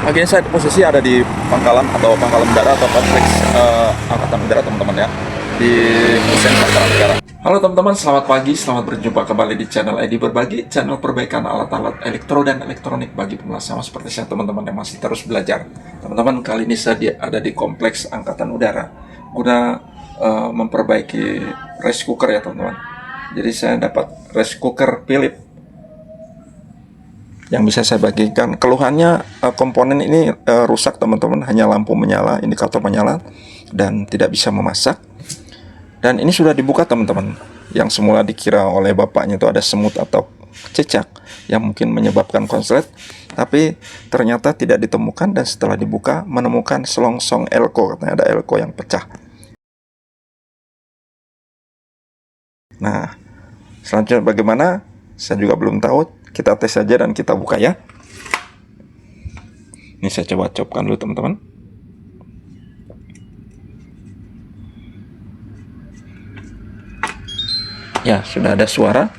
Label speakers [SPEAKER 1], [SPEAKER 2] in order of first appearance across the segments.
[SPEAKER 1] Oke, saya posisi ada di pangkalan atau pangkalan udara atau kompleks angkatan udara teman-teman ya, di Hussein Sastra Negara. Halo teman-teman, selamat pagi, selamat berjumpa kembali di channel Edi Berbagi, channel perbaikan alat-alat elektro dan elektronik bagi pemula sama seperti saya teman-teman yang masih terus belajar. Teman-teman, kali ini saya ada di kompleks angkatan udara guna memperbaiki rice cooker ya teman-teman. Jadi saya dapat rice cooker Philips yang bisa saya bagikan. Keluhannya komponen ini rusak teman-teman, hanya lampu menyala, indikator menyala, dan tidak bisa memasak. Dan ini sudah dibuka teman-teman. Yang semula dikira oleh bapaknya itu ada semut atau cecak yang mungkin menyebabkan konslet, tapi ternyata tidak ditemukan, dan setelah dibuka menemukan selongsong elko, katanya ada elko yang pecah. Nah, selanjutnya bagaimana? Saya juga belum tahu. Kita tes saja dan kita buka ya. Ini saya coba copkan dulu teman-teman. Ya, sudah ada suara.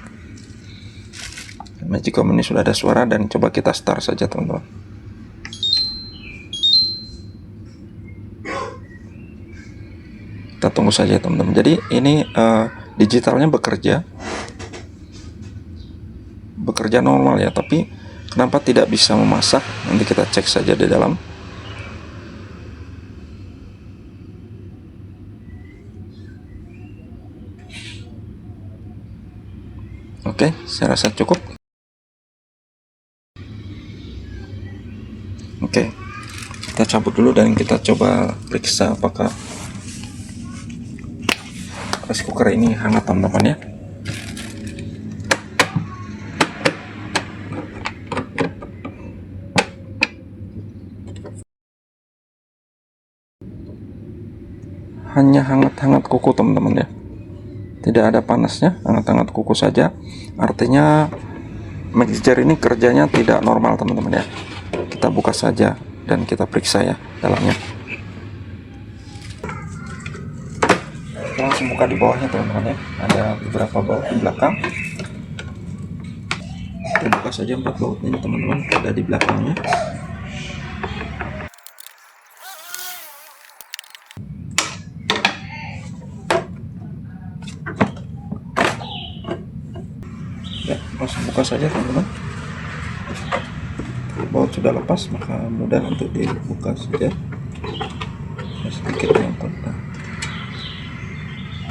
[SPEAKER 1] Magicom ini sudah ada suara, dan coba kita start saja teman-teman. Kita tunggu saja teman-teman. Jadi ini digitalnya bekerja normal ya, tapi kenapa tidak bisa memasak? Nanti kita cek saja di dalam. Oke, saya rasa cukup. Oke, kita cabut dulu dan kita coba periksa apakah rice cooker ini hangat teman-teman ya. Hanya hangat-hangat kuku teman-teman ya, tidak ada panasnya, hangat-hangat kuku saja. Artinya mixer ini kerjanya tidak normal teman-teman ya. Kita buka saja dan kita periksa ya dalamnya. Kita langsung buka di bawahnya teman-teman ya, ada beberapa baut di belakang. Kita buka saja 4 baut ini teman-teman, ada di belakangnya. Ya, langsung buka saja teman-teman. Baut sudah lepas, maka mudah untuk dibuka saja. Sedikit lengkap. Nah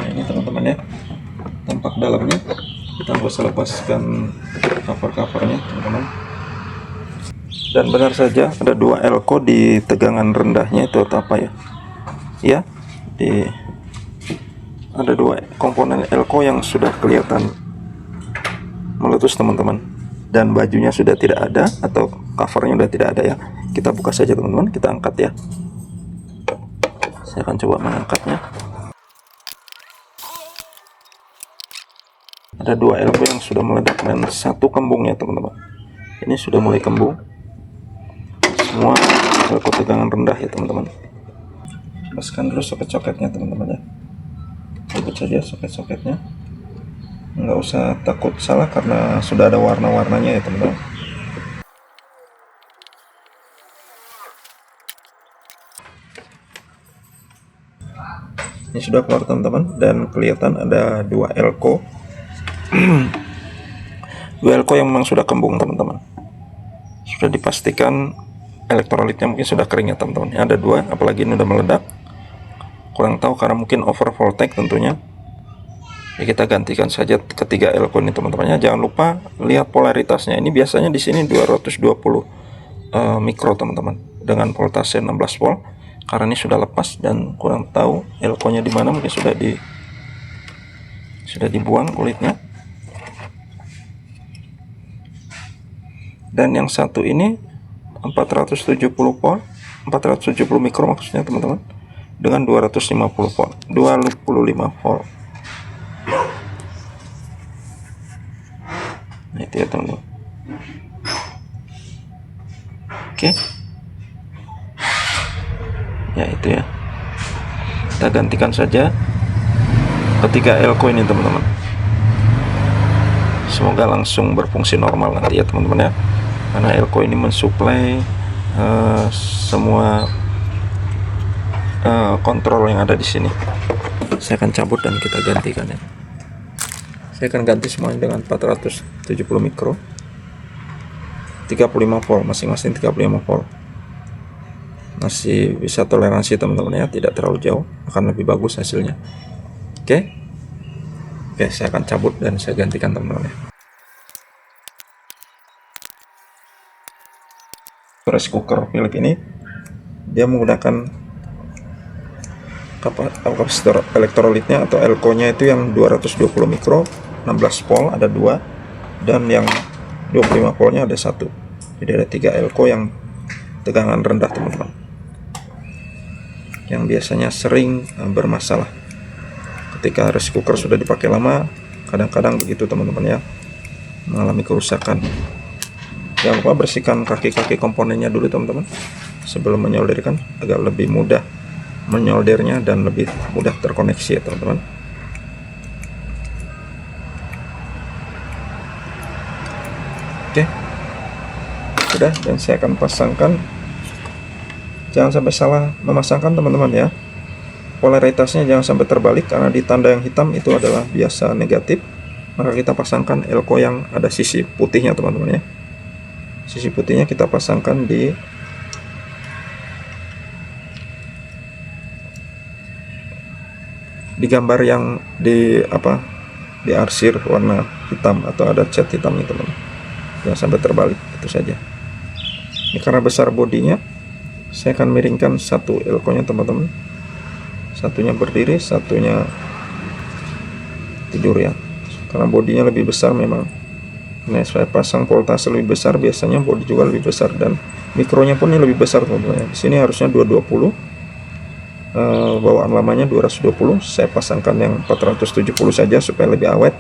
[SPEAKER 1] ini teman-teman ya, tampak dalamnya. Kita nggak usah lepaskan cover-covernya teman-teman. Dan benar saja ada 2 elko di tegangan rendahnya itu apa ya? Ya, ada 2 komponen elko yang sudah kelihatan meletus teman-teman, dan bajunya sudah tidak ada atau covernya sudah tidak ada ya. Kita buka saja teman-teman, kita angkat ya. Saya akan coba mengangkatnya. Ada 2 elko yang sudah meledak dan 1 kembung ya teman-teman. Ini sudah mulai kembung. Semua elko tegangan rendah ya teman-teman. Lepaskan dulu soket-soketnya teman-teman ya. Cabut saja soket-soketnya. Nggak usah takut salah karena sudah ada warna-warnanya ya teman-teman. Ini sudah keluar teman-teman, dan kelihatan ada 2 elko. 2 elko yang memang sudah kembung teman-teman. Sudah dipastikan elektrolitnya mungkin sudah kering ya teman-teman. Ada 2, apalagi ini udah meledak. Kurang tahu karena mungkin over voltage tentunya. Ya, kita gantikan saja ketiga elko ini teman-teman. Jangan lupa lihat polaritasnya. Ini biasanya di sini 220 mikro teman-teman, dengan voltase 16 volt. Karena ini sudah lepas dan kurang tahu elkonya di mana, mungkin sudah dibuang kulitnya. Dan yang satu ini 470 volt, 470 mikro maksudnya teman-teman, dengan 250 volt, 25 volt. Nah itu ya teman-teman. Oke. Ya itu ya. Kita gantikan saja ketiga elko ini teman-teman. Semoga langsung berfungsi normal nanti ya teman-teman ya. Karena elko ini mensuplai semua kontrol yang ada di sini. Saya akan cabut dan kita gantikan ya. Saya akan ganti semuanya dengan 470 mikro, 35 volt, masing-masing 35 volt. Masih bisa toleransi teman-teman ya, tidak terlalu jauh, akan lebih bagus hasilnya. Oke, saya akan cabut dan saya gantikan teman-teman ya. Rice cooker Philips ini dia menggunakan kapasitor elektrolitnya atau elko-nya itu yang 220 mikro, 16 volt ada 2, dan yang 25 voltnya ada 1. Jadi ada 3 elko yang tegangan rendah teman-teman, yang biasanya sering bermasalah ketika rice cooker sudah dipakai lama. Kadang-kadang begitu teman-teman ya, mengalami kerusakan. Jangan lupa bersihkan kaki-kaki komponennya dulu teman-teman sebelum menyolderkan, agar lebih mudah menyoldernya dan lebih mudah terkoneksi ya teman-teman. Oke, sudah, dan saya akan pasangkan. Jangan sampai salah memasangkan teman-teman ya, polaritasnya jangan sampai terbalik, karena di tanda yang hitam itu adalah biasa negatif. Maka kita pasangkan elko yang ada sisi putihnya teman-teman ya. Sisi putihnya kita pasangkan di gambar yang di arsir warna hitam atau ada cat hitamnya teman. Jangan sampai terbalik, itu saja. Ini karena besar bodinya, saya akan miringkan satu elko-nya teman-teman. Satunya berdiri, satunya tidur ya. Karena bodinya lebih besar memang. Nah, saya pasang voltase lebih besar, biasanya bodi juga lebih besar, dan mikronya pun ini lebih besar teman-teman. Di sini harusnya 220, bawaan lamanya 220. Saya pasangkan yang 470 saja supaya lebih awet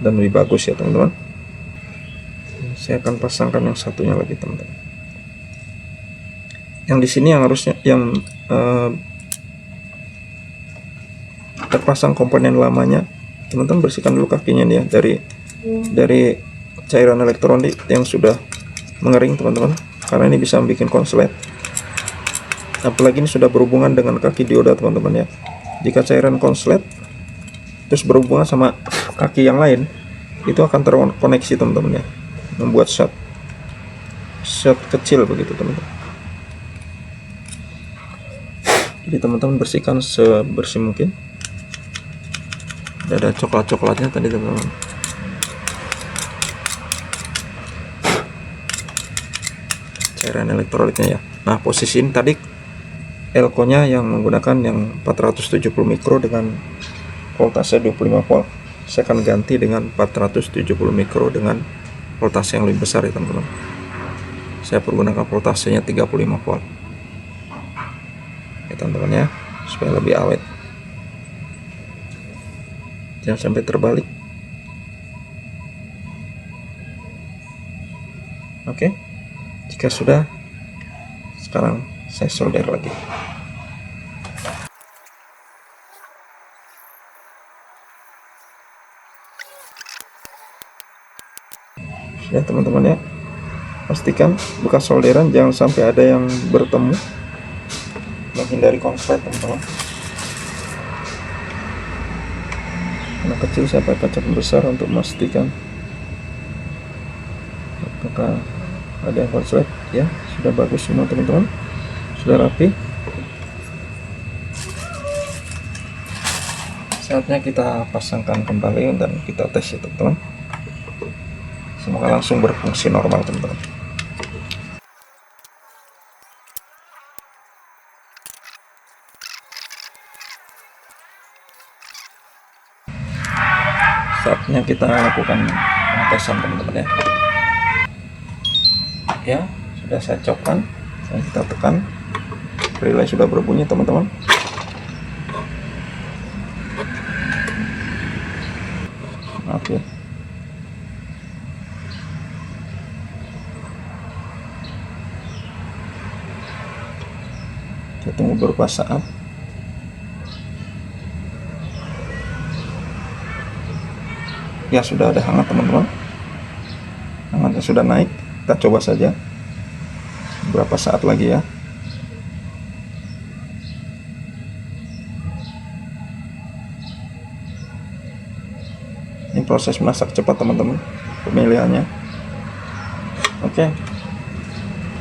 [SPEAKER 1] dan lebih bagus ya teman-teman. Saya akan pasangkan yang satunya lagi teman-teman. Yang di sini yang harusnya terpasang komponen lamanya, teman-teman bersihkan dulu kakinya nih ya, dari cairan elektrolit yang sudah mengering teman-teman, karena ini bisa membuat konslet. Apalagi ini sudah berhubungan dengan kaki dioda teman-teman ya. Jika cairan konslet terus berhubungan sama kaki yang lain, itu akan terkoneksi teman-teman ya, membuat short kecil begitu teman-teman. Jadi teman-teman bersihkan sebersih mungkin. Ada coklat-coklatnya tadi teman-teman. Cairan elektrolitnya ya. Nah, posisi ini tadi elko-nya yang menggunakan yang 470 mikro dengan voltase 25 volt. Saya akan ganti dengan 470 mikro dengan voltase yang lebih besar ya teman-teman. Saya pergunakan voltasenya 35 volt. Ya teman-teman ya, supaya lebih awet. Jangan sampai terbalik. Oke. Jika sudah, sekarang saya solder lagi. Ya teman-teman ya, pastikan bekas solderan jangan sampai ada yang bertemu, menghindari konslet teman-teman. Karena kecil saya pakai kaca pembesar untuk memastikan apakah ada yang konslet. Ya, sudah bagus semua teman-teman, sudah rapi. Saatnya kita pasangkan kembali dan kita tes ya teman-teman. Semoga langsung berfungsi normal teman-teman. Saatnya kita lakukan pengetesan teman-teman ya. Ya, sudah saya copkan dan kita tekan. Relay sudah berbunyi teman-teman. Maaf ya. Kita tunggu beberapa saat. Ya, sudah ada hangat teman-teman. Hangatnya sudah naik. Kita coba saja. beberapa saat lagi ya. Ini proses masak cepat teman-teman, pemilihannya. Oke,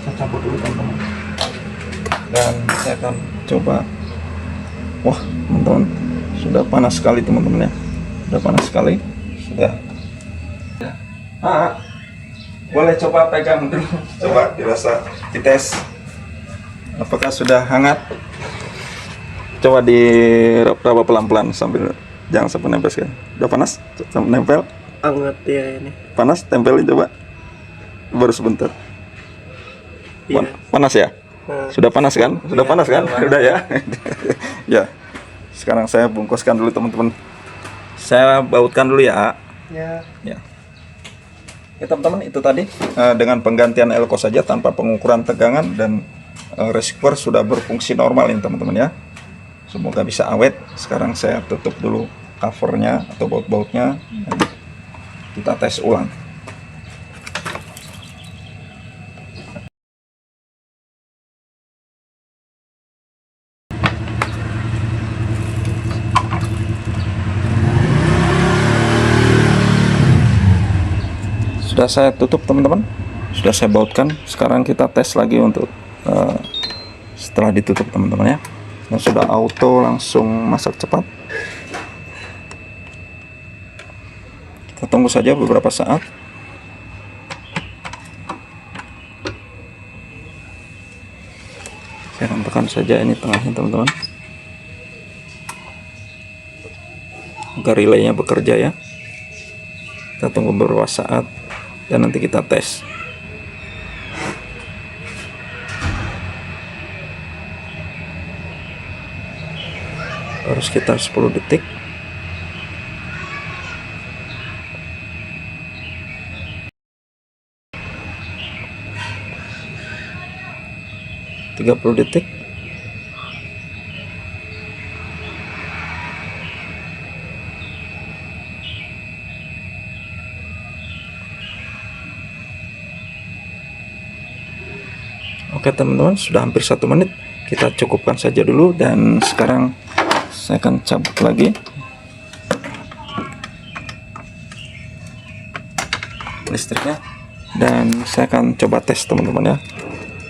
[SPEAKER 1] saya campur dulu teman-teman, dan saya akan coba. Wah teman-teman, sudah panas sekali teman-teman ya, sudah panas sekali, sudah. Boleh coba pegang dulu, coba dirasa, dites apakah sudah hangat. Coba diraba pelan-pelan sambil jangan sampai nempel sekali. Udah panas? Sampai nempel?
[SPEAKER 2] Hangat ya ini.
[SPEAKER 1] Panas? Tempelin coba. Baru sebentar.
[SPEAKER 2] Iya.
[SPEAKER 1] Panas ya? Sudah panas kan? Sudah
[SPEAKER 2] iya,
[SPEAKER 1] panas kan?
[SPEAKER 2] panas.
[SPEAKER 1] Udah ya? Ya. Sekarang saya bungkuskan dulu teman-teman. Saya bautkan dulu ya.
[SPEAKER 2] Ya.
[SPEAKER 1] Ya. Ya teman-teman, itu tadi dengan penggantian elko saja tanpa pengukuran tegangan, dan receiver sudah berfungsi normal ini teman-teman ya. Semoga bisa awet. Sekarang saya tutup dulu covernya atau baut-bautnya. Kita tes ulang. Sudah saya tutup teman-teman. Sudah saya bautkan. Sekarang kita tes lagi untuk setelah ditutup teman-teman ya. Dan sudah auto langsung masak cepat. Kita tunggu saja beberapa saat. Saya akan tekan saja ini tengahnya teman-teman, agar relaynya bekerja ya. Kita tunggu beberapa saat dan nanti kita tes. Baru sekitar 10 detik. Tiga 30 detik. Oke teman-teman, sudah hampir 1 menit. Kita cukupkan saja dulu, dan sekarang saya akan cabut lagi listriknya, dan saya akan coba tes teman-teman ya.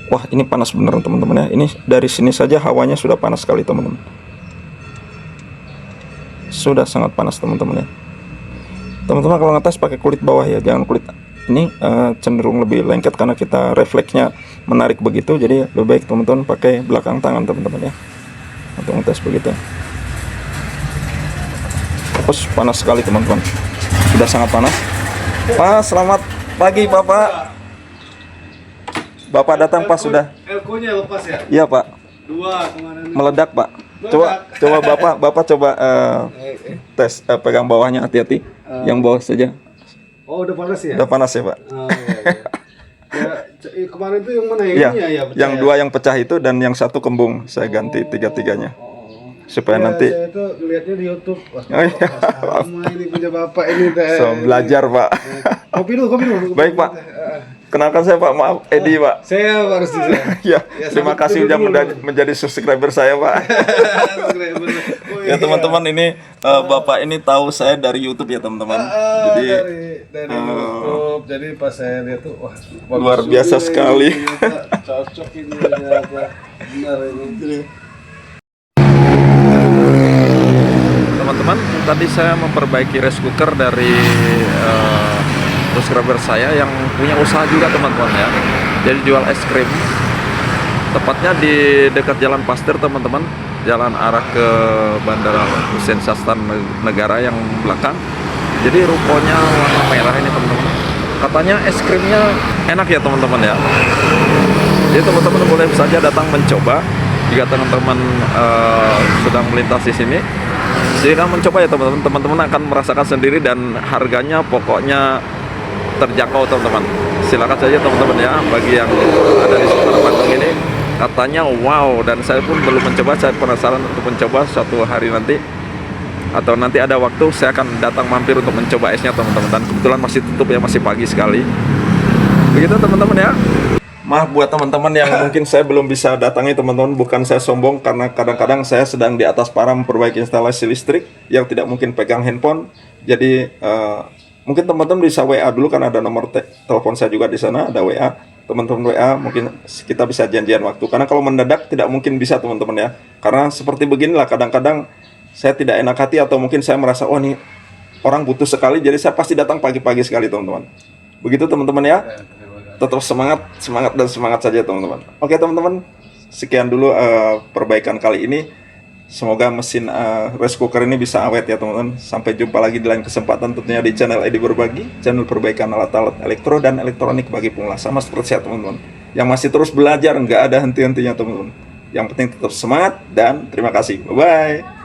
[SPEAKER 1] Wah, ini panas beneran teman-teman ya. Ini dari sini saja hawanya sudah panas sekali teman-teman. Sudah sangat panas teman-teman ya. Teman-teman kalau ngetes pakai kulit bawah ya, jangan kulit ini cenderung lebih lengket karena kita refleksnya menarik begitu. Jadi lebih baik teman-teman pakai belakang tangan teman-teman ya untuk ngetes begitu. Terus panas sekali teman-teman, sudah sangat panas. Pak, selamat pagi Bapak. Bapak datang pas sudah.
[SPEAKER 2] Elkonya lepas ya?
[SPEAKER 1] Iya Pak.
[SPEAKER 2] Dua kemarin.
[SPEAKER 1] Meledak Pak. Coba Bapak coba tes pegang bawahnya, hati-hati. Yang bawah saja.
[SPEAKER 2] Oh, udah panas ya?
[SPEAKER 1] Udah panas ya Pak.
[SPEAKER 2] Oh, iya. Ya, kemarin itu yang mana ya?
[SPEAKER 1] Iya,
[SPEAKER 2] Ya,
[SPEAKER 1] yang dua yang pecah itu, dan yang satu kembung. Saya ganti tiga-tiganya. Supaya nanti
[SPEAKER 2] saya itu lihatnya di YouTube. Wah,
[SPEAKER 1] oh, iya.
[SPEAKER 2] sama ini punya Bapak ini teh.
[SPEAKER 1] So, belajar Pak.
[SPEAKER 2] Kopi dulu.
[SPEAKER 1] Baik Pak. Kenalkan saya Pak, maaf Edi Pak.
[SPEAKER 2] Saya harus di sini.
[SPEAKER 1] Ya, terima kasih sudah menjadi subscriber saya Pak. Ya teman-teman, ini Bapak ini tahu saya dari YouTube ya teman-teman. Jadi
[SPEAKER 2] dari YouTube. Jadi pas saya lihat tuh, wah,
[SPEAKER 1] luar biasa sekali.
[SPEAKER 2] Cocok ini ternyata. Benar ini.
[SPEAKER 1] Teman-teman, tadi saya memperbaiki rice cooker dari subscriber saya yang punya usaha juga teman-teman ya. Jadi jual es krim, tepatnya di dekat Jalan Pasteur teman-teman, jalan arah ke Bandara Hussein Sastra Negara yang belakang. Jadi rukonya warna merah ini teman-teman. Katanya es krimnya enak ya teman-teman ya. Jadi teman-teman boleh saja datang mencoba jika teman-teman sedang melintas di sini. Silahkan mencoba ya teman-teman. Teman-teman akan merasakan sendiri, dan harganya pokoknya terjangkau teman-teman. Silakan saja teman-teman ya, bagi yang ada di sekitar Bandung ini. Katanya wow, dan saya pun belum mencoba. Saya penasaran untuk mencoba suatu hari nanti, atau nanti ada waktu saya akan datang mampir untuk mencoba esnya teman-teman. Dan kebetulan masih tutup ya, masih pagi sekali. Begitu teman-teman ya. Maaf buat teman-teman yang mungkin saya belum bisa datangi teman-teman, bukan saya sombong karena kadang-kadang saya sedang di atas para memperbaiki instalasi listrik yang tidak mungkin pegang handphone. Jadi mungkin teman-teman bisa WA dulu kan ada nomor telepon saya juga di sana, ada WA. Teman-teman WA mungkin kita bisa janjian waktu. Karena kalau mendadak tidak mungkin bisa teman-teman ya. Karena seperti beginilah kadang-kadang saya tidak enak hati atau mungkin saya merasa oh nih orang butuh sekali, jadi saya pasti datang pagi-pagi sekali teman-teman. Begitu teman-teman ya. Tetap semangat, semangat dan semangat saja teman-teman. Oke teman-teman, sekian dulu perbaikan kali ini. Semoga mesin rice cooker ini bisa awet ya teman-teman. Sampai jumpa lagi di lain kesempatan tentunya di channel Edi Berbagi, channel perbaikan alat-alat elektro dan elektronik bagi pemula. Sama seperti saya teman-teman, yang masih terus belajar, nggak ada henti-hentinya teman-teman. Yang penting tetap semangat dan terima kasih. Bye-bye.